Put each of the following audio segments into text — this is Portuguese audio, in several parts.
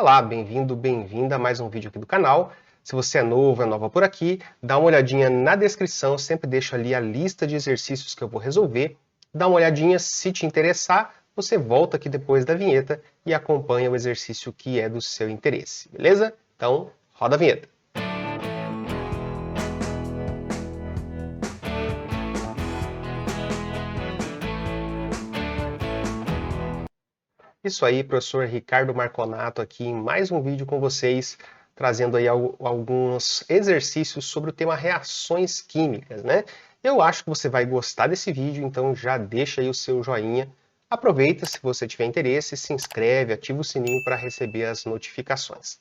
Olá, bem-vindo, bem-vinda a mais um vídeo aqui do canal. Se você é novo, é nova por aqui, dá uma olhadinha na descrição, eu sempre deixo ali a lista de exercícios que eu vou resolver. Dá uma olhadinha, se te interessar, você volta aqui depois da vinheta e acompanha o exercício que é do seu interesse, beleza? Então, roda a vinheta. Isso aí, professor Ricardo Marconato aqui em mais um vídeo com vocês, trazendo aí alguns exercícios sobre o tema reações químicas, né? Eu acho que você vai gostar desse vídeo, então já deixa aí o seu joinha. Aproveita, se você tiver interesse, se inscreve, ativa o sininho para receber as notificações.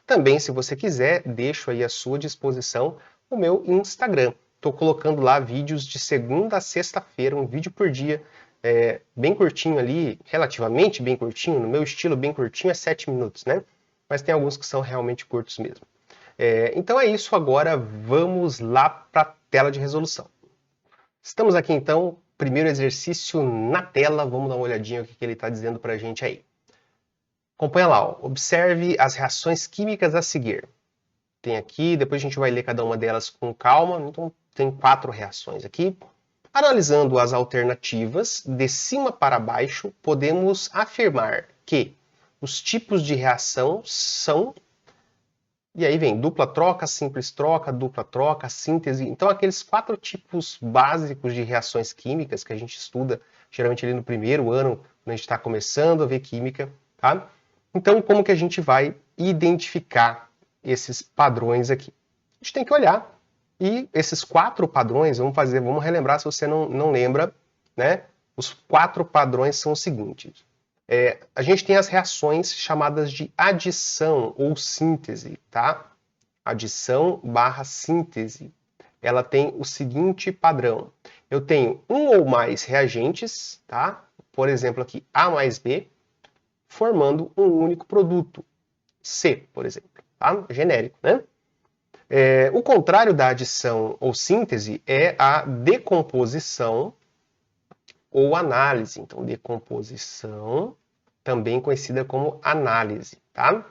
Também, se você quiser, deixo aí à sua disposição o meu Instagram. Estou colocando lá vídeos de segunda a sexta-feira, um vídeo por dia, bem curtinho ali, relativamente bem curtinho, no meu estilo bem curtinho é 7 minutos, né? Mas tem alguns que são realmente curtos mesmo. Então é isso, agora vamos lá para a tela de resolução. Estamos aqui então, primeiro exercício na tela, vamos dar uma olhadinha o que ele está dizendo para a gente aí. Acompanha lá, ó. Observe as reações químicas a seguir. Tem aqui, depois a gente vai ler cada uma delas com calma, então tem 4 reações aqui. Analisando as alternativas, de cima para baixo, podemos afirmar que os tipos de reação são... E aí vem dupla troca, simples troca, dupla troca, síntese. Então, aqueles 4 tipos básicos de reações químicas que a gente estuda, geralmente ali no primeiro ano, quando a gente está começando a ver química, tá? Então, como que a gente vai identificar esses padrões aqui? A gente tem que olhar. E esses 4 padrões, vamos relembrar se você não lembra, né? Os 4 padrões são os seguintes. A gente tem as reações chamadas de adição ou síntese, tá? Adição barra síntese. Ela tem o seguinte padrão. Eu tenho um ou mais reagentes, tá? Por exemplo aqui, A mais B, formando um único produto. C, por exemplo, tá? Genérico, né? O contrário da adição ou síntese é a decomposição ou análise. Então, decomposição, também conhecida como análise, tá?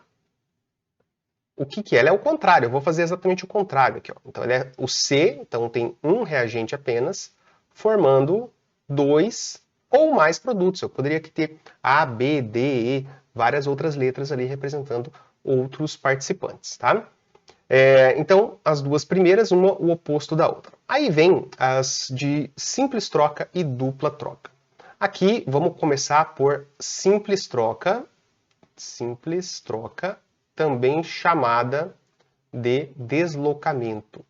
O que é? Ela é o contrário, eu vou fazer exatamente o contrário aqui, ó. Então, o C, então tem um reagente apenas, formando 2 ou mais produtos. Eu poderia aqui ter A, B, D, E, várias outras letras ali representando outros participantes, tá? Então, as duas primeiras, uma o oposto da outra. Aí vem as de simples troca e dupla troca. Aqui, vamos começar por simples troca, também chamada de deslocamento.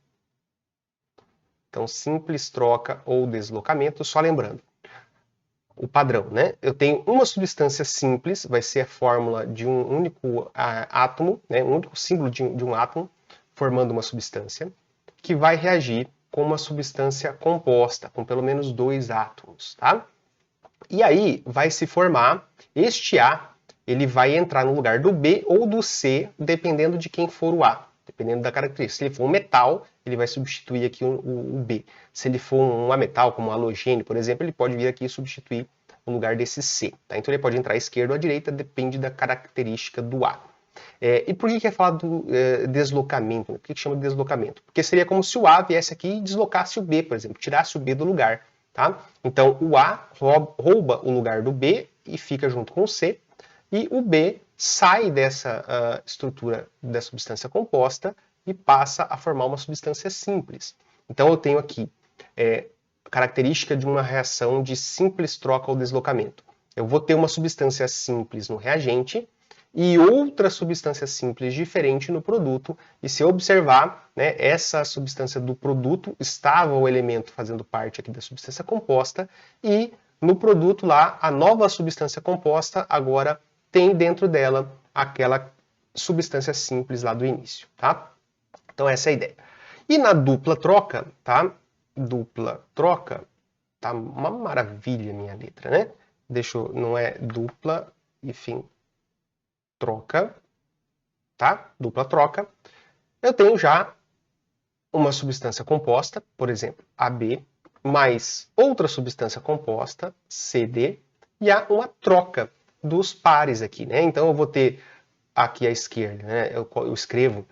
Então, simples troca ou deslocamento, só lembrando, o padrão, né? Eu tenho uma substância simples, vai ser a fórmula de um único átomo, né? Um único símbolo de um átomo, formando uma substância, que vai reagir com uma substância composta, com pelo menos 2 átomos, tá? E aí vai se formar este A, ele vai entrar no lugar do B ou do C, dependendo de quem for o A, dependendo da característica. Se ele for um metal, ele vai substituir aqui o B. Se ele for um ametal, como um halogênio, por exemplo, ele pode vir aqui e substituir no lugar desse C. Tá? Então ele pode entrar à esquerda ou à direita, depende da característica do A. E por que é falado do deslocamento? Por que chama de deslocamento? Porque seria como se o A viesse aqui e deslocasse o B, por exemplo, tirasse o B do lugar. Tá? Então o A rouba o lugar do B e fica junto com o C, e o B sai dessa estrutura da substância composta e passa a formar uma substância simples. Então eu tenho aqui característica de uma reação de simples troca ou deslocamento. Eu vou ter uma substância simples no reagente e outra substância simples diferente no produto, e se eu observar, né, essa substância do produto estava o elemento fazendo parte aqui da substância composta, e no produto lá, a nova substância composta agora tem dentro dela aquela substância simples lá do início, tá? Então essa é a ideia. E na dupla troca, tá? Dupla troca, tá uma maravilha minha letra, né? Não é dupla, enfim, troca, tá? Dupla troca. Eu tenho já uma substância composta, por exemplo, AB, mais outra substância composta, CD, e há uma troca dos pares aqui, né? Então eu vou ter aqui à esquerda, né, eu escrevo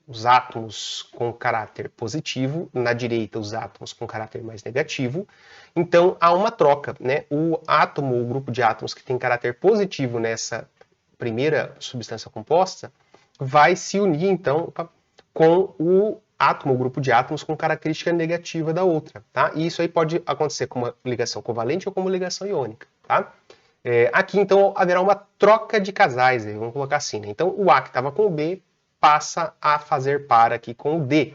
os átomos com caráter positivo, na direita os átomos com caráter mais negativo. Então há uma troca, né? O átomo, o grupo de átomos que tem caráter positivo nessa primeira substância composta, vai se unir então com o átomo, o grupo de átomos com característica negativa da outra, tá? E isso aí pode acontecer com uma ligação covalente ou como ligação iônica, tá? Aqui, então, haverá uma troca de casais, vamos colocar assim, né? Então, o A que estava com o B passa a fazer par aqui com o D.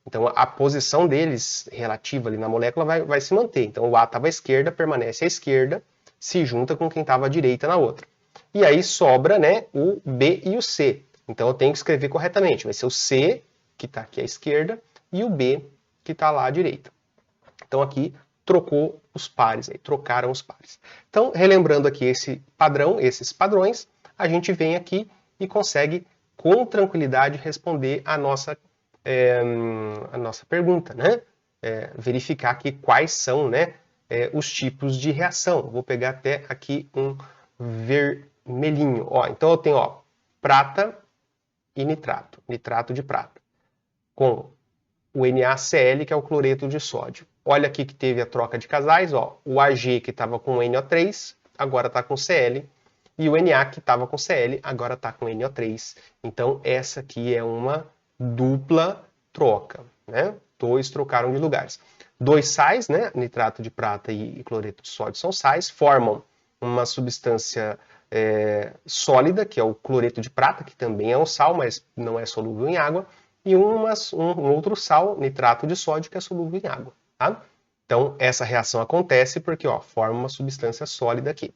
Então, a posição deles relativa ali na molécula vai se manter. Então, o A estava à esquerda, permanece à esquerda, se junta com quem estava à direita na outra. E aí sobra, né, o B e o C. Então, eu tenho que escrever corretamente. Vai ser o C, que está aqui à esquerda, e o B, que está lá à direita. Então, aqui trocou os pares, aí, trocaram os pares. Então, relembrando aqui esse padrão, esses padrões, a gente vem aqui e consegue, com tranquilidade, responder a nossa pergunta, né? Verificar aqui quais são, né, os tipos de reação. Vou pegar até aqui um vermelhinho. Ó, então, eu tenho prata e nitrato, nitrato de prata, com o NaCl, que é o cloreto de sódio. Olha aqui que teve a troca de casais, ó. O Ag que estava com NO3, agora está com Cl. E o Na que estava com Cl, agora está com NO3. Então, essa aqui é uma dupla troca, né? Dois trocaram de lugares. Dois sais, né? Nitrato de prata e cloreto de sódio são sais, formam uma substância sólida, que é o cloreto de prata, que também é um sal, mas não é solúvel em água. E um outro sal, nitrato de sódio, que é solúvel em água. Tá? Então, essa reação acontece porque forma uma substância sólida aqui.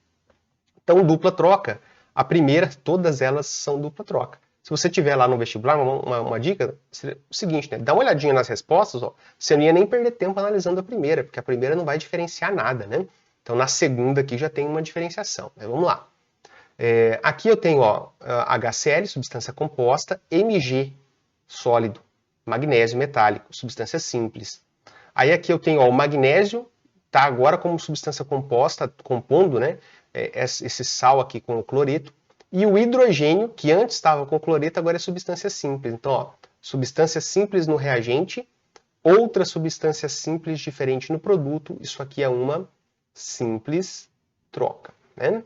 Então, dupla troca. A primeira, todas elas são dupla troca. Se você tiver lá no vestibular, uma dica, seria o seguinte, né? Dá uma olhadinha nas respostas, você não ia nem perder tempo analisando a primeira, porque a primeira não vai diferenciar nada, né? Então, na segunda aqui já tem uma diferenciação. Né? Vamos lá. Aqui eu tenho HCl, substância composta, Mg, sólido, magnésio metálico, substância simples. Aí aqui eu tenho o magnésio, tá agora como substância composta, compondo, né, esse sal aqui com o cloreto, e o hidrogênio, que antes estava com cloreto, agora é substância simples. Então, substância simples no reagente, outra substância simples diferente no produto, isso aqui é uma simples troca, né?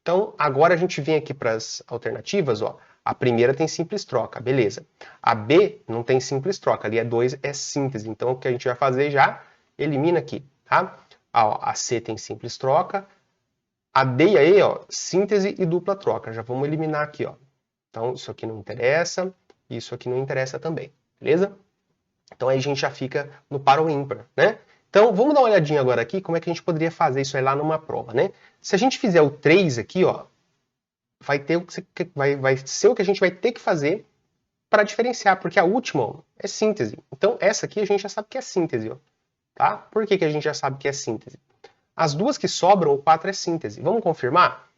Então, agora a gente vem aqui para as alternativas, A primeira tem simples troca, beleza. A B não tem simples troca, ali 2 é síntese. Então, o que a gente vai fazer já, elimina aqui, tá? A C tem simples troca. A D e a E, síntese e dupla troca. Já vamos eliminar aqui, Então, isso aqui não interessa, isso aqui não interessa também, beleza? Então, aí a gente já fica no par ou ímpar, né? Então, vamos dar uma olhadinha agora aqui como é que a gente poderia fazer isso aí lá numa prova, né? Se a gente fizer o 3 aqui, vai ser o que a gente vai ter que fazer para diferenciar, porque a última é síntese. Então, essa aqui a gente já sabe que é síntese, tá? Por que a gente já sabe que é síntese? As duas que sobram, o 4 é síntese. Vamos confirmar?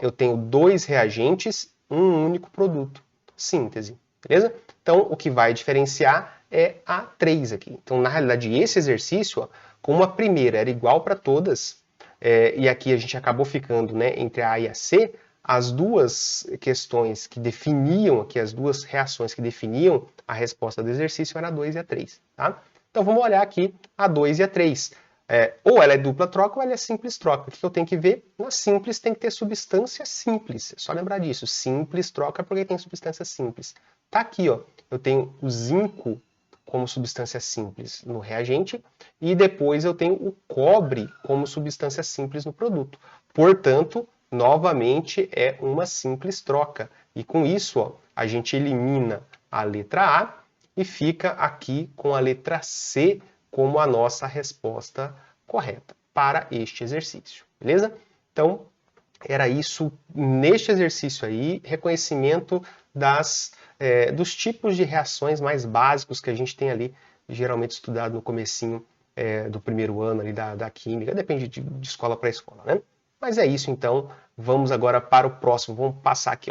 Eu tenho 2 reagentes, um único produto. Síntese, beleza? Então, o que vai diferenciar é a 3 aqui. Então, na realidade, esse exercício, como a primeira era igual para todas, e aqui a gente acabou ficando, né, entre a A e a C, as duas questões que definiam aqui, as duas reações que definiam a resposta do exercício eram a 2 e a 3, tá? Então, vamos olhar aqui a 2 e a 3. Ou ela é dupla troca ou ela é simples troca. O que eu tenho que ver? Na simples tem que ter substância simples. É só lembrar disso. Simples troca porque tem substância simples. Tá aqui, eu tenho o zinco como substância simples no reagente e depois eu tenho o cobre como substância simples no produto. Portanto, novamente é uma simples troca. E com isso, a gente elimina a letra A e fica aqui com a letra C como a nossa resposta correta para este exercício, beleza? Então, era isso neste exercício aí, reconhecimento dos tipos de reações mais básicos que a gente tem ali, geralmente estudado no comecinho do primeiro ano ali da química, depende de escola para escola, né? Mas é isso então, vamos agora para o próximo, vamos passar aqui,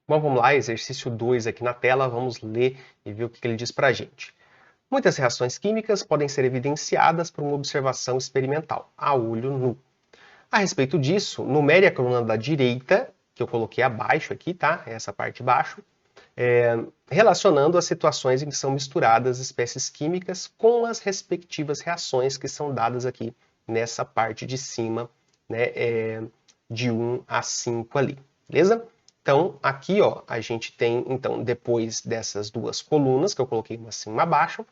Bom, vamos lá, exercício 2 aqui na tela, vamos ler e ver o que ele diz para a gente. Muitas reações químicas podem ser evidenciadas por uma observação experimental, a olho nu. A respeito disso, numere a coluna da direita que eu coloquei abaixo aqui, tá? Essa parte de baixo. Relacionando as situações em que são misturadas espécies químicas com as respectivas reações que são dadas aqui nessa parte de cima, né, de 1 a 5 ali, beleza? Então, aqui, ó, a gente tem, então, depois dessas duas colunas, que eu coloquei uma acima e uma abaixo,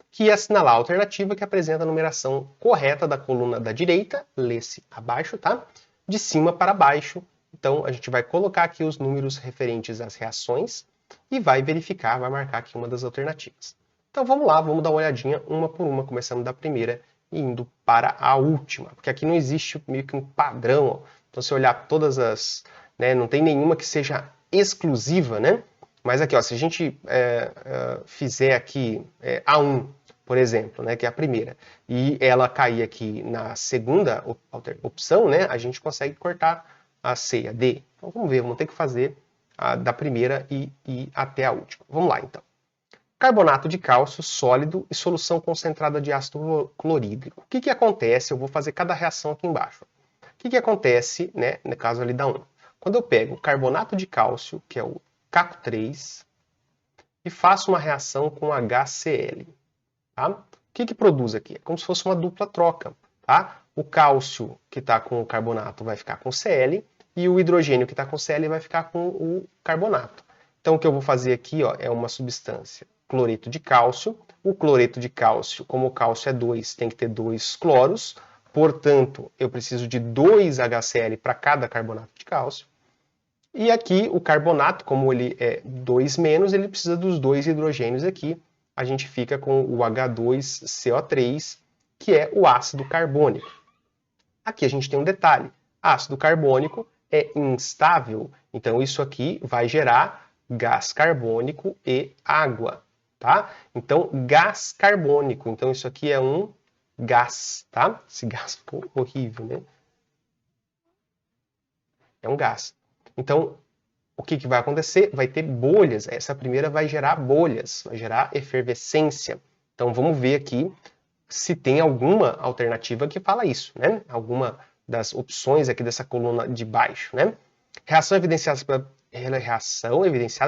que assinalar a alternativa que apresenta a numeração correta da coluna da direita, lê-se abaixo, tá? De cima para baixo. Então, a gente vai colocar aqui os números referentes às reações e vai verificar, vai marcar aqui uma das alternativas. Então, vamos lá, vamos dar uma olhadinha uma por uma, começando da primeira e indo para a última, porque aqui não existe meio que um padrão, ó. Então, se olhar todas as, né, não tem nenhuma que seja exclusiva, né? Mas aqui, ó, se a gente fizer aqui A1, por exemplo, né, que é a primeira, e ela cair aqui na segunda opção, né, a gente consegue cortar a C e a D. Então vamos ver, vamos ter que fazer da primeira e ir até a última. Vamos lá, então. Carbonato de cálcio sólido e solução concentrada de ácido clorídrico. O que que acontece? Eu vou fazer cada reação aqui embaixo. O que que acontece, né, no caso ali da 1? Quando eu pego o carbonato de cálcio, que é o CaCO3, e faço uma reação com HCl. Tá? O que que produz aqui? É como se fosse uma dupla troca. Tá? O cálcio que está com o carbonato vai ficar com Cl e o hidrogênio que está com Cl vai ficar com o carbonato. Então o que eu vou fazer aqui, ó, é uma substância, cloreto de cálcio. O cloreto de cálcio, como o cálcio é 2, tem que ter 2 cloros. Portanto, eu preciso de 2 HCl para cada carbonato de cálcio. E aqui o carbonato, como ele é 2-, ele precisa dos 2 hidrogênios aqui. A gente fica com o H2CO3, que é o ácido carbônico. Aqui a gente tem um detalhe. Ácido carbônico é instável, então isso aqui vai gerar gás carbônico e água, tá? Então, gás carbônico. Então isso aqui é um gás, tá? Esse gás ficou horrível, né? É um gás. Então, o que que vai acontecer? Vai ter bolhas. Essa primeira vai gerar bolhas, vai gerar efervescência. Então, vamos ver aqui se tem alguma alternativa que fala isso, né? Alguma das opções aqui dessa coluna de baixo, né? Reação evidenciada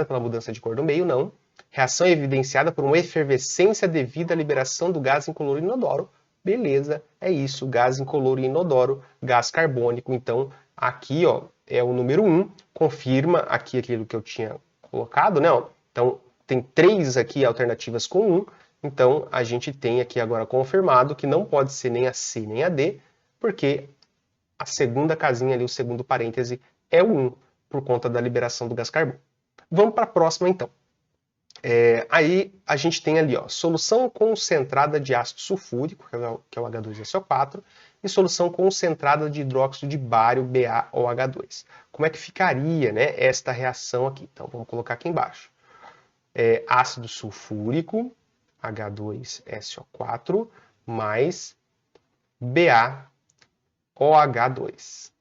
pela mudança de cor do meio, não. Reação evidenciada por uma efervescência devido à liberação do gás incolor inodoro. Beleza, é isso, gás incolor inodoro, gás carbônico. Então, aqui, ó, é o número 1, confirma aqui aquilo que eu tinha colocado, né? Ó. Então, tem 3 aqui alternativas com 1, então a gente tem aqui agora confirmado que não pode ser nem a C nem a D, porque a segunda casinha ali, o segundo parêntese, é o 1, por conta da liberação do gás carbônico. Vamos para a próxima, então. Aí a gente tem ali, ó, solução concentrada de ácido sulfúrico, que é o H2SO4, e solução concentrada de hidróxido de bário, BaOH2. Como é que ficaria, né, esta reação aqui? Então vamos colocar aqui embaixo. Ácido sulfúrico, H2SO4, mais BaOH2.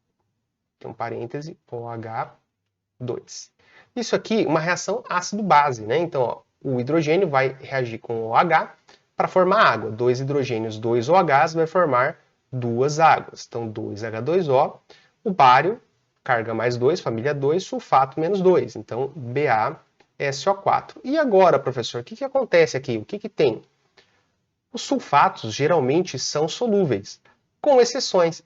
Tem um parêntese, OH2. Isso aqui é uma reação ácido-base, né? Então, ó, o hidrogênio vai reagir com o OH para formar água. 2 hidrogênios, 2 OHs vai formar 2 águas. Então, 2H2O. O bário, carga mais 2, família 2, sulfato menos 2. Então, BaSO4. E agora, professor, o que acontece aqui? O que tem? Os sulfatos geralmente são solúveis, com exceções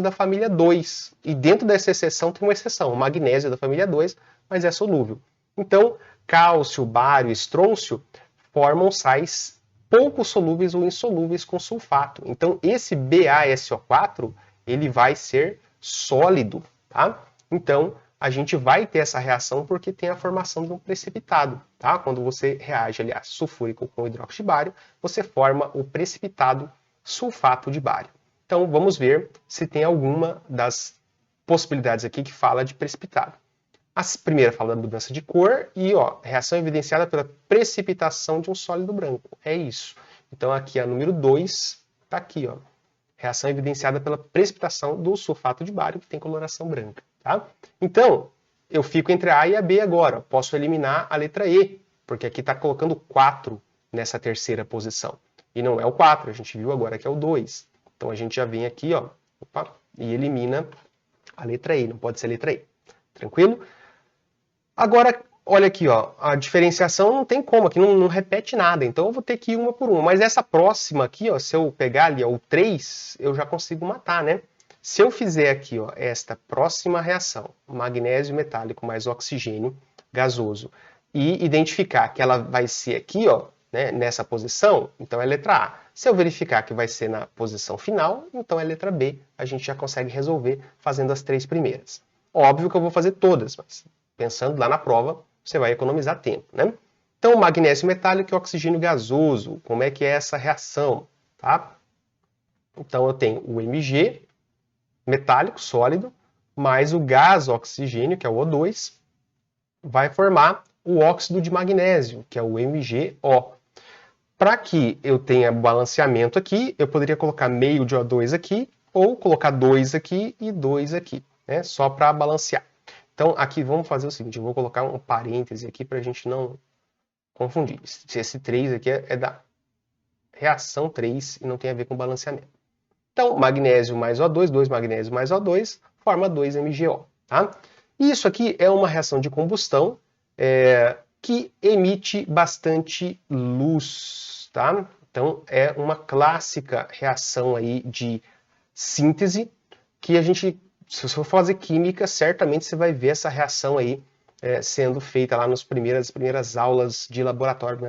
da família 2. E dentro dessa exceção tem uma exceção, o magnésio da família 2, mas é solúvel. Então, cálcio, bário e estrôncio formam sais pouco solúveis ou insolúveis com sulfato. Então, esse BaSO4, ele vai ser sólido, tá? Então, a gente vai ter essa reação porque tem a formação de um precipitado, tá? Quando você reage, aliás, sulfúrico com hidróxido de bário, você forma o precipitado sulfato de bário. Então, vamos ver se tem alguma das possibilidades aqui que fala de precipitado. A primeira fala da mudança de cor e, ó, reação evidenciada pela precipitação de um sólido branco. É isso. Então, aqui a número 2 está aqui, ó. Reação evidenciada pela precipitação do sulfato de bário, que tem coloração branca, tá? Então, eu fico entre a A e a B agora. Posso eliminar a letra E, porque aqui está colocando 4 nessa terceira posição. E não é o 4, a gente viu agora que é o 2. Então, a gente já vem aqui, ó, e elimina a letra E, não pode ser a letra E. Tranquilo? Agora, olha aqui, ó, a diferenciação não tem como, aqui não repete nada, então eu vou ter que ir uma por uma. Mas essa próxima aqui, ó, se eu pegar ali ó, o 3, eu já consigo matar, né? Se eu fizer aqui ó, esta próxima reação, magnésio metálico mais oxigênio gasoso, e identificar que ela vai ser aqui, ó, né, nessa posição, então é letra A. Se eu verificar que vai ser na posição final, então é letra B. A gente já consegue resolver fazendo as 3 primeiras. Óbvio que eu vou fazer todas, mas pensando lá na prova, você vai economizar tempo, né? Então, magnésio metálico e oxigênio gasoso, como é que é essa reação, tá? Então, eu tenho o Mg, metálico, sólido, mais o gás oxigênio, que é o O2, vai formar o óxido de magnésio, que é o MgO. Para que eu tenha balanceamento aqui, eu poderia colocar meio de O2 aqui, ou colocar 2 aqui e 2 aqui, né? Só para balancear. Então, aqui vamos fazer o seguinte, eu vou colocar um parêntese aqui para a gente não confundir. Esse 3 aqui é da reação 3 e não tem a ver com balanceamento. Então, magnésio mais O2, 2 magnésio mais O2, forma 2MgO. Tá? E isso aqui é uma reação de combustão que emite bastante luz. Tá? Então, é uma clássica reação aí de síntese que a gente, se você for fazer química, certamente você vai ver essa reação aí sendo feita lá nas primeiras aulas de laboratório,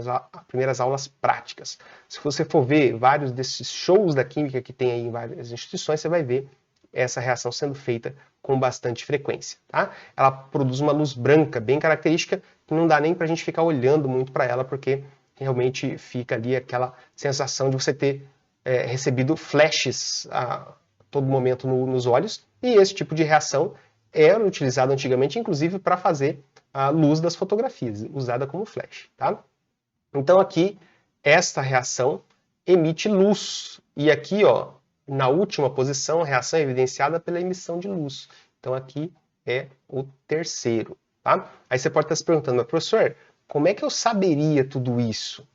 primeiras aulas práticas. Se você for ver vários desses shows da química que tem aí em várias instituições, você vai ver essa reação sendo feita com bastante frequência. Tá? Ela produz uma luz branca bem característica, que não dá nem para a gente ficar olhando muito para ela, porque realmente fica ali aquela sensação de você ter recebido flashes a todo momento nos olhos, e esse tipo de reação era utilizado antigamente, inclusive, para fazer a luz das fotografias, usada como flash. Tá? Então aqui, esta reação emite luz, e aqui, ó, na última posição, a reação é evidenciada pela emissão de luz. Então aqui é o terceiro. Tá? Aí você pode estar se perguntando, mas professor, como é que eu saberia tudo isso?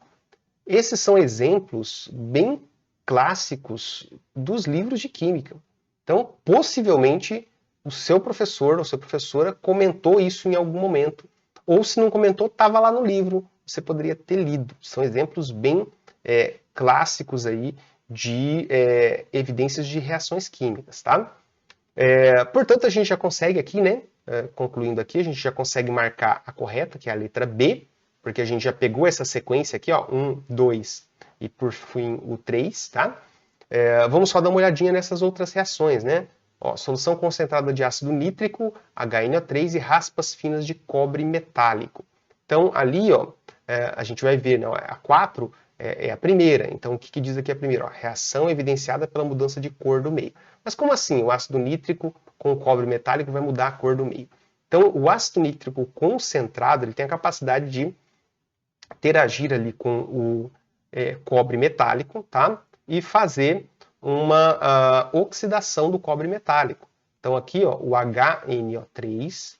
Esses são exemplos bem clássicos dos livros de química. Então, possivelmente, o seu professor ou sua professora comentou isso em algum momento. Ou se não comentou, estava lá no livro. Você poderia ter lido. São exemplos bem clássicos aí de evidências de reações químicas, tá? Portanto, a gente já consegue aqui, né? Concluindo aqui, a gente já consegue marcar a correta, que é a letra B, porque a gente já pegou essa sequência aqui, ó, 1, 2 e por fim o 3, tá? Vamos só dar uma olhadinha nessas outras reações, né? Ó, solução concentrada de ácido nítrico, HNO3 e raspas finas de cobre metálico. Então, ali, ó, a gente vai ver, né, a 4 é a primeira. Então, o que diz aqui a primeira? Ó, reação evidenciada pela mudança de cor do meio. Mas como assim o ácido nítrico com o cobre metálico vai mudar a cor do meio? Então, o ácido nítrico concentrado ele tem a capacidade de interagir ali com o cobre metálico, tá? E fazer uma oxidação do cobre metálico. Então aqui, ó, o HNO3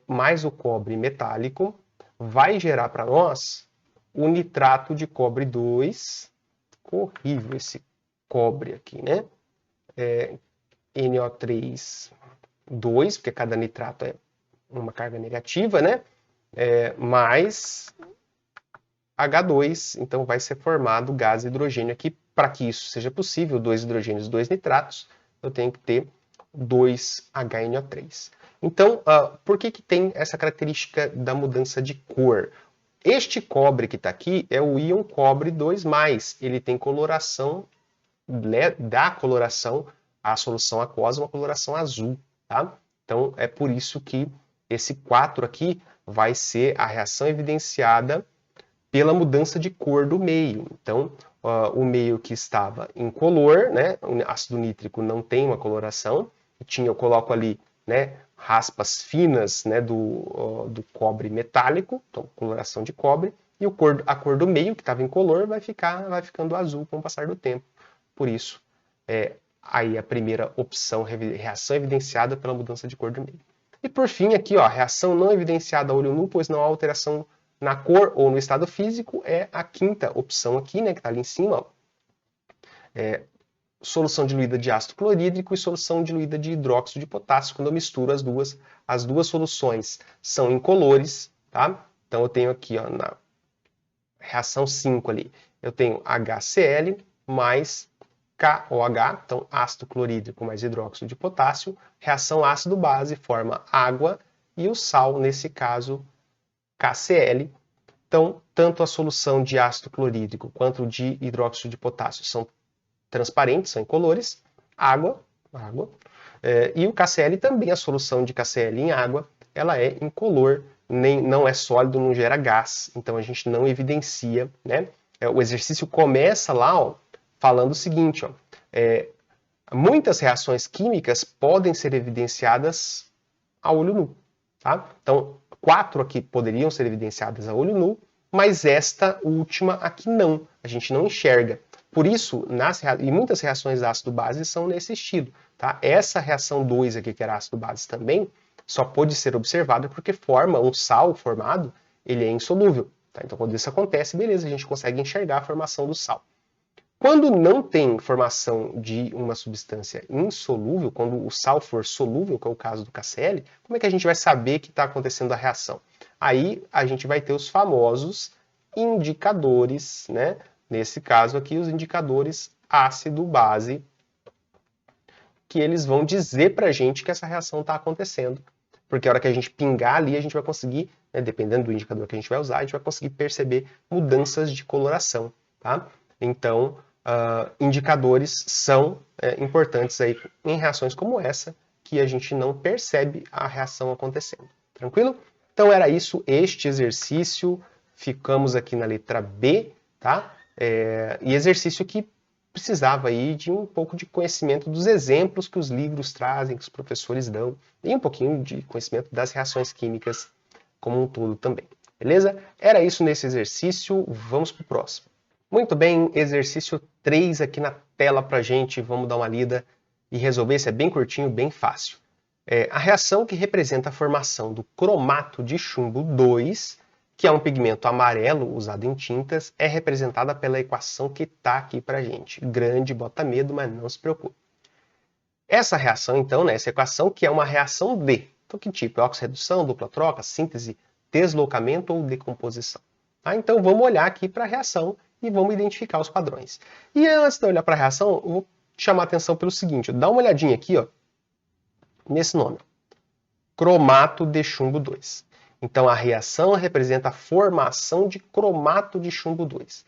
mais o cobre metálico vai gerar para nós o nitrato de cobre 2. Horrível esse cobre aqui, né? NO3 2, porque cada nitrato é uma carga negativa, né? Mais H2, então vai ser formado gás hidrogênio aqui. Para que isso seja possível, 2 hidrogênios, 2 nitratos, eu tenho que ter 2 HNO3. Então, por que tem essa característica da mudança de cor? Este cobre que está aqui é o íon cobre 2+. Ele tem coloração, dá coloração à solução aquosa, uma coloração azul. Tá? Então, é por isso que esse 4 aqui vai ser a reação evidenciada pela mudança de cor do meio. Então, o meio que estava incolor, né, o ácido nítrico não tem uma coloração, eu coloco ali, né, raspas finas, né, do cobre metálico, então coloração de cobre, e a cor do meio, que estava incolor, vai ficando azul com o passar do tempo. Por isso, aí a primeira opção, reação evidenciada pela mudança de cor do meio. E por fim, aqui, ó, reação não evidenciada a olho nu, pois não há alteração na cor ou no estado físico, é a quinta opção aqui, né, que está ali em cima. Ó. solução diluída de ácido clorídrico e solução diluída de hidróxido de potássio. Quando eu misturo as duas soluções são incolores, tá? Então eu tenho aqui, ó, na reação 5 ali, eu tenho HCl mais KOH, então ácido clorídrico mais hidróxido de potássio, reação ácido-base forma água e o sal, nesse caso, KCl. Então, tanto a solução de ácido clorídrico quanto de hidróxido de potássio são transparentes, são incolores, água. E o KCl também, a solução de KCl em água, ela é incolor, não é sólido, não gera gás, então a gente não evidencia, né? O exercício começa lá, ó, falando o seguinte, ó, muitas reações químicas podem ser evidenciadas a olho nu, tá? Então, 4 aqui poderiam ser evidenciadas a olho nu, mas esta última aqui não, a gente não enxerga. Por isso, e muitas reações ácido-base são nesse estilo, tá? Essa reação 2 aqui, que era ácido-base também, só pode ser observada porque forma um sal formado, ele é insolúvel, tá? Então, quando isso acontece, beleza, a gente consegue enxergar a formação do sal. Quando não tem formação de uma substância insolúvel, quando o sal for solúvel, que é o caso do KCl, como é que a gente vai saber que está acontecendo a reação? Aí a gente vai ter os famosos indicadores, né? Nesse caso aqui, os indicadores ácido-base, que eles vão dizer para a gente que essa reação está acontecendo. Porque a hora que a gente pingar ali, a gente vai conseguir, né, dependendo do indicador que a gente vai usar, a gente vai conseguir perceber mudanças de coloração, tá? Então, indicadores são importantes aí em reações como essa, que a gente não percebe a reação acontecendo. Tranquilo? Então era isso, este exercício. Ficamos aqui na letra B, tá? E exercício que precisava aí de um pouco de conhecimento dos exemplos que os livros trazem, que os professores dão, e um pouquinho de conhecimento das reações químicas como um todo também. Beleza? Era isso nesse exercício, vamos para o próximo. Muito bem, exercício 3 aqui na tela pra gente, vamos dar uma lida e resolver, isso é bem curtinho, bem fácil. A reação que representa a formação do cromato de chumbo 2, que é um pigmento amarelo usado em tintas, é representada pela equação que está aqui pra gente. Grande, bota medo, mas não se preocupe. Essa reação, então, né, essa equação que é uma reação D. Então, que tipo? É oxirredução, dupla troca, síntese, deslocamento ou decomposição? Tá? Então, vamos olhar aqui para a reação e vamos identificar os padrões. E antes de eu olhar para a reação, eu vou chamar a atenção pelo seguinte, dá uma olhadinha aqui, ó, nesse nome, cromato de chumbo 2. Então, a reação representa a formação de cromato de chumbo 2.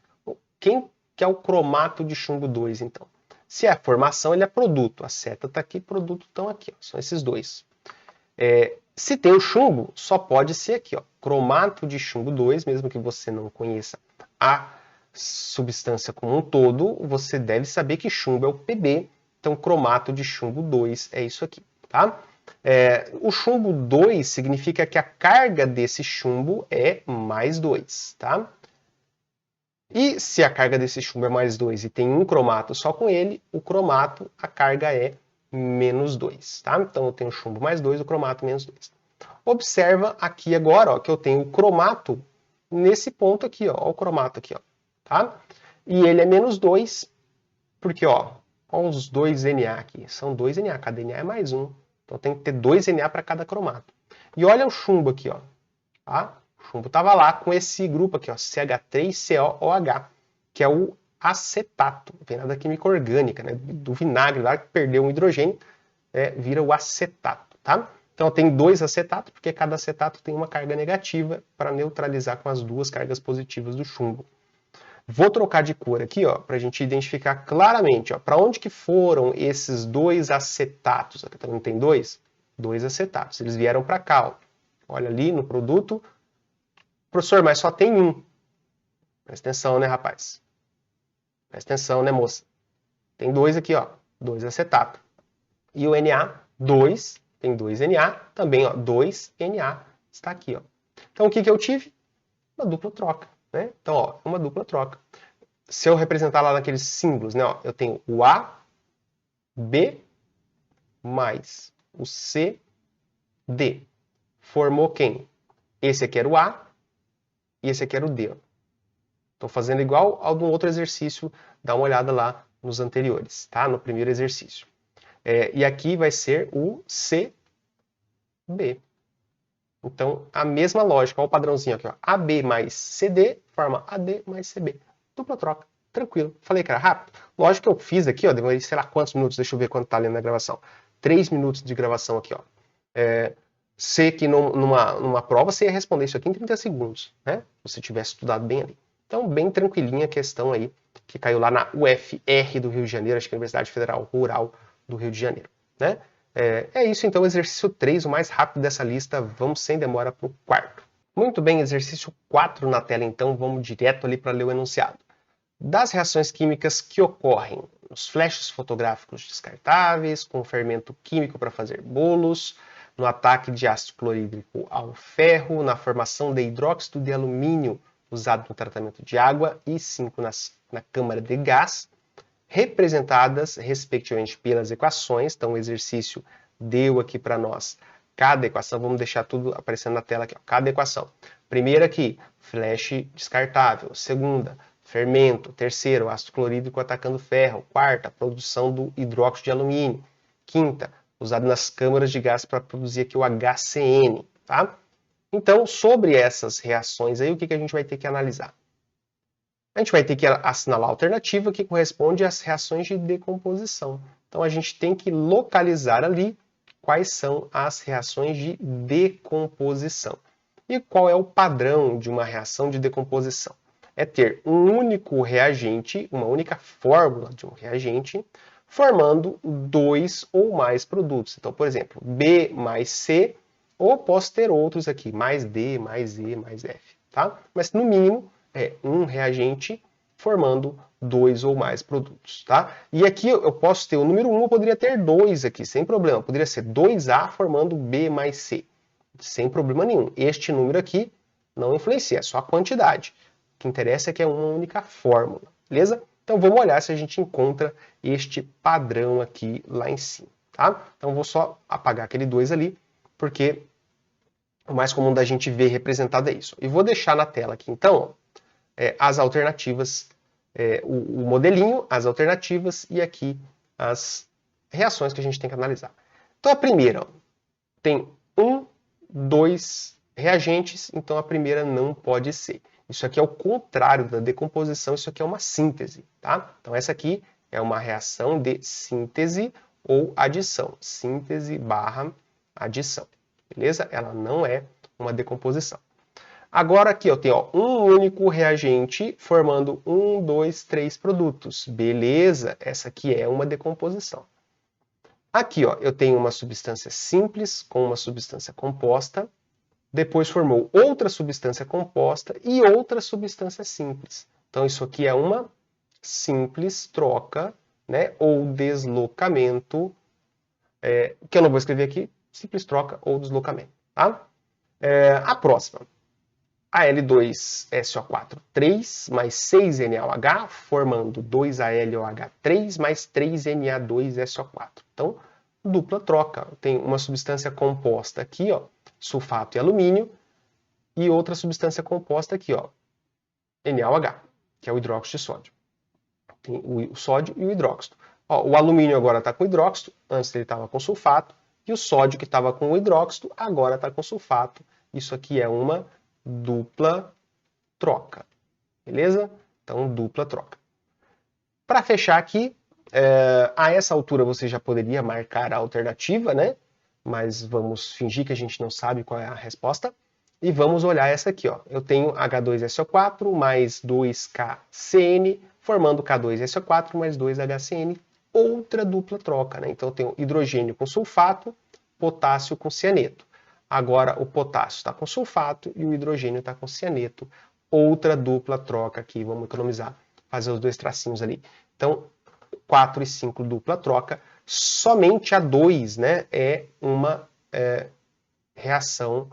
Quem que é o cromato de chumbo 2, então? Se é a formação, ele é produto. A seta está aqui, produto estão aqui. Ó, são esses dois. Se tem o chumbo, só pode ser aqui, ó, cromato de chumbo 2, mesmo que você não conheça a substância como um todo, você deve saber que chumbo é o Pb, então cromato de chumbo 2 é isso aqui, tá? O chumbo 2 significa que a carga desse chumbo é mais 2, tá? E se a carga desse chumbo é mais 2 e tem um cromato só com ele, o cromato, a carga é menos 2, tá? Então eu tenho chumbo mais 2, o cromato menos 2. Observa aqui agora, ó, que eu tenho o cromato nesse ponto aqui, ó, o cromato aqui, ó, tá? E ele é menos 2, porque, ó os 2 Na aqui, são 2 Na, cada Na é mais 1, então tem que ter 2 Na para cada cromato. E olha o chumbo aqui, ó, tá? O chumbo estava lá com esse grupo aqui, ó, CH3COOH, que é o acetato, vem da química orgânica, né, do vinagre lá que perdeu um hidrogênio, vira o acetato, tá? Então tem 2 acetatos, porque cada acetato tem uma carga negativa para neutralizar com as 2 cargas positivas do chumbo. Vou trocar de cor aqui, ó, para a gente identificar claramente, ó, para onde que foram esses 2 acetatos. Aqui também tem 2 acetatos. Eles vieram para cá, ó. Olha ali no produto. Professor, mas só tem um. Presta atenção, né, rapaz? Presta atenção, né, moça? Tem 2 aqui, ó, 2 acetatos. E o Na2, tem 2 Na, também, ó, 2 Na está aqui, ó. Então, o que eu tive? Uma dupla troca, né? Então, ó, uma dupla troca. Se eu representar lá naqueles símbolos, né, ó, eu tenho o A, B, mais o C, D. Formou quem? Esse aqui era o A e esse aqui era o D. Estou fazendo igual ao de um outro exercício, dá uma olhada lá nos anteriores, tá? No primeiro exercício. E aqui vai ser o CB. Então, a mesma lógica, olha o padrãozinho aqui, ó. AB mais CD forma AD mais CB. Dupla troca, tranquilo. Falei que era rápido? Lógico que eu fiz aqui, ó, demorei sei lá quantos minutos, deixa eu ver quanto tá ali na gravação. 3 minutos de gravação aqui, ó. Sei que numa prova você ia responder isso aqui em 30 segundos, né? Se você tivesse estudado bem ali. Então, bem tranquilinha a questão aí, que caiu lá na UFR do Rio de Janeiro, acho que é a Universidade Federal Rural do Rio de Janeiro, né? É isso então, exercício 3, o mais rápido dessa lista. Vamos sem demora para o quarto. Muito bem, exercício 4 na tela então, vamos direto ali para ler o enunciado. Das reações químicas que ocorrem nos flashes fotográficos descartáveis, com fermento químico para fazer bolos, no ataque de ácido clorídrico ao ferro, na formação de hidróxido de alumínio usado no tratamento de água e 5 na câmara de gás, representadas respectivamente pelas equações. Então o exercício deu aqui para nós cada equação, vamos deixar tudo aparecendo na tela aqui, ó, cada equação. Primeira aqui, flash descartável. Segunda, fermento. Terceiro, ácido clorídrico atacando ferro. Quarta, produção do hidróxido de alumínio. Quinta, usado nas câmaras de gás para produzir aqui o HCN, tá? Então, sobre essas reações aí, o que a gente vai ter que analisar? A gente vai ter que assinalar a alternativa que corresponde às reações de decomposição. Então, a gente tem que localizar ali quais são as reações de decomposição. E qual é o padrão de uma reação de decomposição? É ter um único reagente, uma única fórmula de um reagente, formando 2 ou mais produtos. Então, por exemplo, B mais C, ou posso ter outros aqui, mais D, mais E, mais F, tá? Mas, no mínimo, é um reagente formando 2 ou mais produtos, tá? E aqui eu posso ter o número 1, eu poderia ter 2 aqui, sem problema. Poderia ser 2A formando B mais C, sem problema nenhum. Este número aqui não influencia, é só a quantidade. O que interessa é que é uma única fórmula, beleza? Então vamos olhar se a gente encontra este padrão aqui lá em cima, tá? Então vou só apagar aquele 2 ali, porque o mais comum da gente ver representado é isso. E vou deixar na tela aqui, então, as alternativas, o modelinho, as alternativas e aqui as reações que a gente tem que analisar. Então a primeira, ó, tem 1, 2 reagentes, então a primeira não pode ser. Isso aqui é o contrário da decomposição, isso aqui é uma síntese, tá? Então essa aqui é uma reação de síntese ou adição. Síntese barra adição, beleza? Ela não é uma decomposição. Agora aqui eu tenho um único reagente formando 1, 2, 3 produtos. Beleza, essa aqui é uma decomposição. Aqui ó, eu tenho uma substância simples com uma substância composta, depois formou outra substância composta e outra substância simples. Então isso aqui é uma simples troca, né, ou deslocamento, que eu não vou escrever aqui, simples troca ou deslocamento. Tá? A próxima. Al2SO4 3 mais 6NaOH, formando 2AlOH3 mais 3Na2SO4. Então, dupla troca. Tem uma substância composta aqui, ó, sulfato e alumínio, e outra substância composta aqui, ó, NaOH, que é o hidróxido de sódio. Tem o sódio e o hidróxido. Ó, o alumínio agora está com hidróxido, antes ele estava com sulfato, e o sódio que estava com o hidróxido agora está com sulfato. Isso aqui é uma dupla troca, beleza? Então, dupla troca. Para fechar aqui, a essa altura você já poderia marcar a alternativa, né? Mas vamos fingir que a gente não sabe qual é a resposta. E vamos olhar essa aqui, ó. Eu tenho H2SO4 mais 2KCN, formando K2SO4 mais 2HCN, outra dupla troca, né? Então eu tenho hidrogênio com sulfato, potássio com cianeto. Agora o potássio está com sulfato e o hidrogênio está com cianeto. Outra dupla troca aqui, vamos economizar, fazer os 2 tracinhos ali. Então, 4 e 5 dupla troca. Somente a 2, né, é uma reação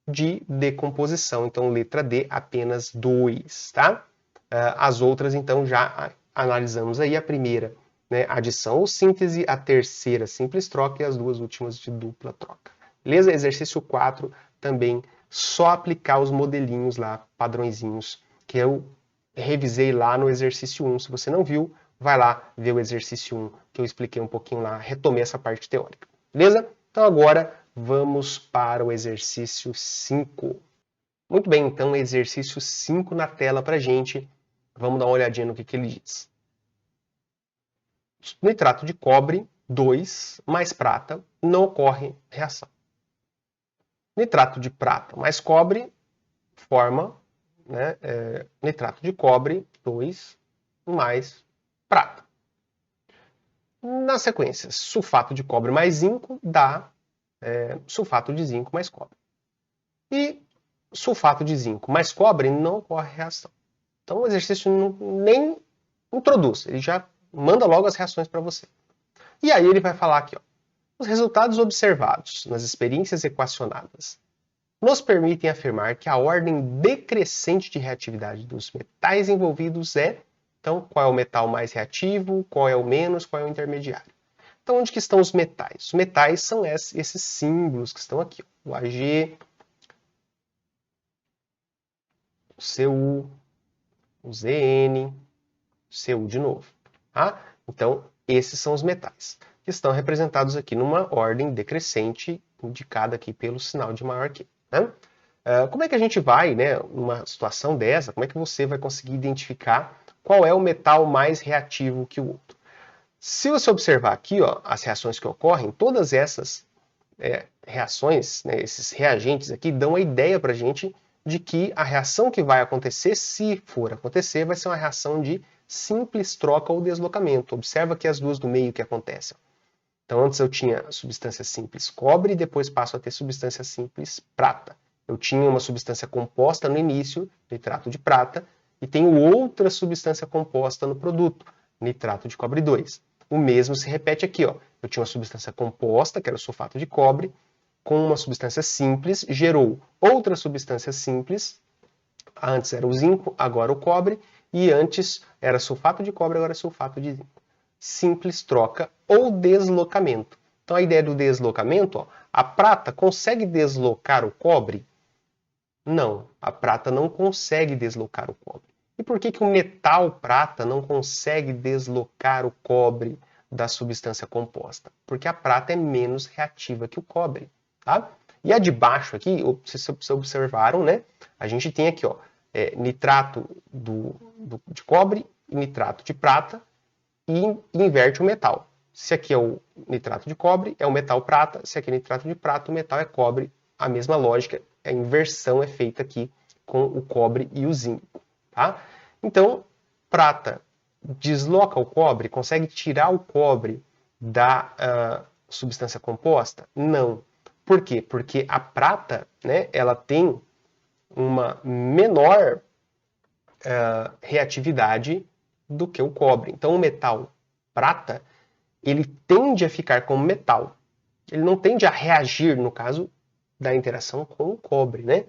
de decomposição. Então, letra D, apenas 2, tá? As outras, então, já analisamos aí. A primeira, né, adição ou síntese, a terceira, simples troca, e as duas últimas de dupla troca. Beleza? Exercício 4, também só aplicar os modelinhos lá, padrõezinhos, que eu revisei lá no exercício 1. Se você não viu, vai lá ver o exercício 1, que eu expliquei um pouquinho lá, retomei essa parte teórica. Beleza? Então agora vamos para o exercício 5. Muito bem, então exercício 5 na tela pra gente. Vamos dar uma olhadinha no que ele diz. Nitrato de cobre 2 mais prata, não ocorre reação. Nitrato de prata mais cobre forma, né, nitrato de cobre 2 mais prata. Na sequência, sulfato de cobre mais zinco dá sulfato de zinco mais cobre. E sulfato de zinco mais cobre não ocorre reação. Então o exercício nem introduz, ele já manda logo as reações para você. E aí ele vai falar aqui, ó, os resultados observados nas experiências equacionadas nos permitem afirmar que a ordem decrescente de reatividade dos metais envolvidos é, então, qual é o metal mais reativo, qual é o menos, qual é o intermediário. Então, onde que estão os metais? Os metais são esses símbolos que estão aqui, ó, o Ag, o Cu, o Zn, o Cu de novo. Tá? Então, esses são os metais, que estão representados aqui numa ordem decrescente, indicada aqui pelo sinal de maior que. Né? Como é que a gente vai, né, numa situação dessa, como é que você vai conseguir identificar qual é o metal mais reativo que o outro? Se você observar aqui, ó, as reações que ocorrem, todas essas reações, né, esses reagentes aqui, dão a ideia para a gente de que a reação que vai acontecer, se for acontecer, vai ser uma reação de simples troca ou deslocamento. Observa que as duas do meio que acontecem. Então, antes eu tinha substância simples cobre e depois passo a ter substância simples prata. Eu tinha uma substância composta no início, nitrato de prata, e tenho outra substância composta no produto, nitrato de cobre 2. O mesmo se repete aqui, ó. Eu tinha uma substância composta, que era o sulfato de cobre, com uma substância simples, gerou outra substância simples, antes era o zinco, agora o cobre, e antes era sulfato de cobre, agora é sulfato de zinco. Simples troca ou deslocamento. Então a ideia do deslocamento, ó, a prata consegue deslocar o cobre? Não, a prata não consegue deslocar o cobre. E por que o metal prata não consegue deslocar o cobre da substância composta? Porque a prata é menos reativa que o cobre. Tá? E a de baixo aqui, vocês observaram, né? A gente tem aqui, ó, nitrato de cobre e nitrato de prata, e inverte o metal. Se aqui é o nitrato de cobre, é o metal prata. Se aqui é nitrato de prata, o metal é cobre. A mesma lógica, a inversão é feita aqui com o cobre e o zinco. Tá? Então, prata desloca o cobre, consegue tirar o cobre da substância composta? Não. Por quê? Porque a prata, né, ela tem uma menor reatividade do que o cobre. Então, o metal prata, ele tende a ficar como metal. Ele não tende a reagir, no caso da interação com o cobre, né?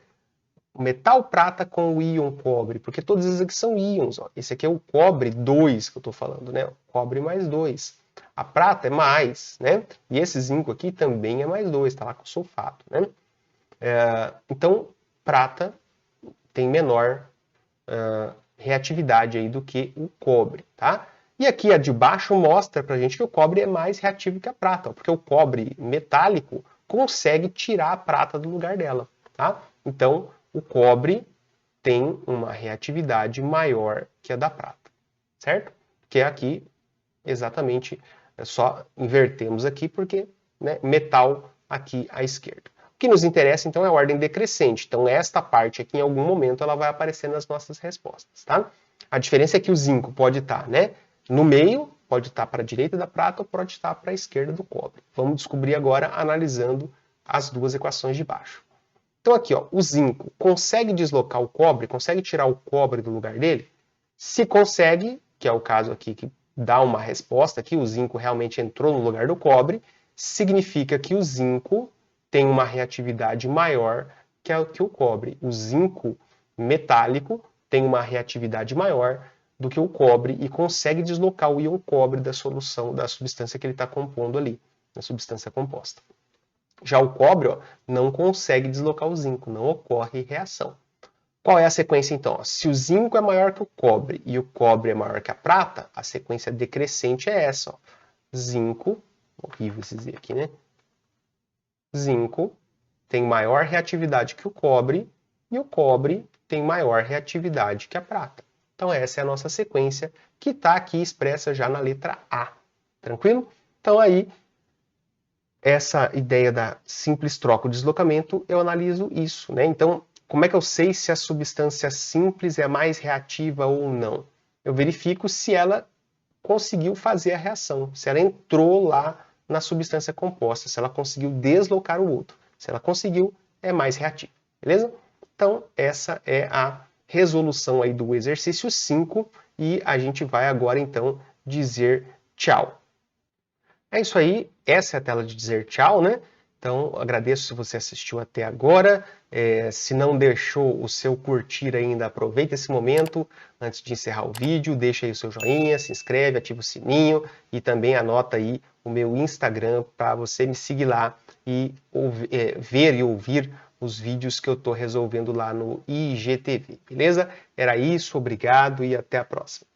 O metal prata com o íon cobre, porque todos esses aqui são íons. Ó. Esse aqui é o cobre 2 que eu estou falando, né? O cobre mais 2. A prata é mais, né? E esse zinco aqui também é mais 2, está lá com sulfato, né? Então, prata tem menor reatividade aí do que o cobre, tá? E aqui a de baixo mostra pra gente que o cobre é mais reativo que a prata, ó, porque o cobre metálico consegue tirar a prata do lugar dela, tá? Então, o cobre tem uma reatividade maior que a da prata, certo? Que é aqui, exatamente, só invertemos aqui porque, né, metal aqui à esquerda. O que nos interessa, então, é a ordem decrescente. Então, esta parte aqui, em algum momento, ela vai aparecer nas nossas respostas, tá? A diferença é que o zinco pode estar, né, no meio, pode estar para a direita da prata ou pode estar para a esquerda do cobre. Vamos descobrir agora analisando as duas equações de baixo. Então, aqui, ó, o zinco consegue deslocar o cobre, consegue tirar o cobre do lugar dele? Se consegue, que é o caso aqui que dá uma resposta, que o zinco realmente entrou no lugar do cobre, significa que o zinco tem uma reatividade maior que o cobre. O zinco metálico tem uma reatividade maior do que o cobre e consegue deslocar o íon cobre da solução, da substância que ele está compondo ali, da substância composta. Já o cobre, ó, não consegue deslocar o zinco, não ocorre reação. Qual é a sequência então? Se o zinco é maior que o cobre e o cobre é maior que a prata, a sequência decrescente é essa. Ó. Zinco, horrível esse Z aqui, né? Zinco tem maior reatividade que o cobre e o cobre tem maior reatividade que a prata. Então essa é a nossa sequência que está aqui expressa já na letra A. Tranquilo? Então aí, essa ideia da simples troca ou deslocamento, eu analiso isso, né? Então, como é que eu sei se a substância simples é mais reativa ou não? Eu verifico se ela conseguiu fazer a reação, se ela entrou lá na substância composta, se ela conseguiu deslocar o outro. Se ela conseguiu, é mais reativa, beleza? Então, essa é a resolução aí do exercício 5 e a gente vai agora, então, dizer tchau. É isso aí, essa é a tela de dizer tchau, né? Então, agradeço se você assistiu até agora. Se não deixou o seu curtir ainda, aproveita esse momento antes de encerrar o vídeo, deixa aí o seu joinha, se inscreve, ativa o sininho e também anota aí o meu Instagram para você me seguir lá e ver e ouvir os vídeos que eu estou resolvendo lá no IGTV, beleza? Era isso, obrigado e até a próxima.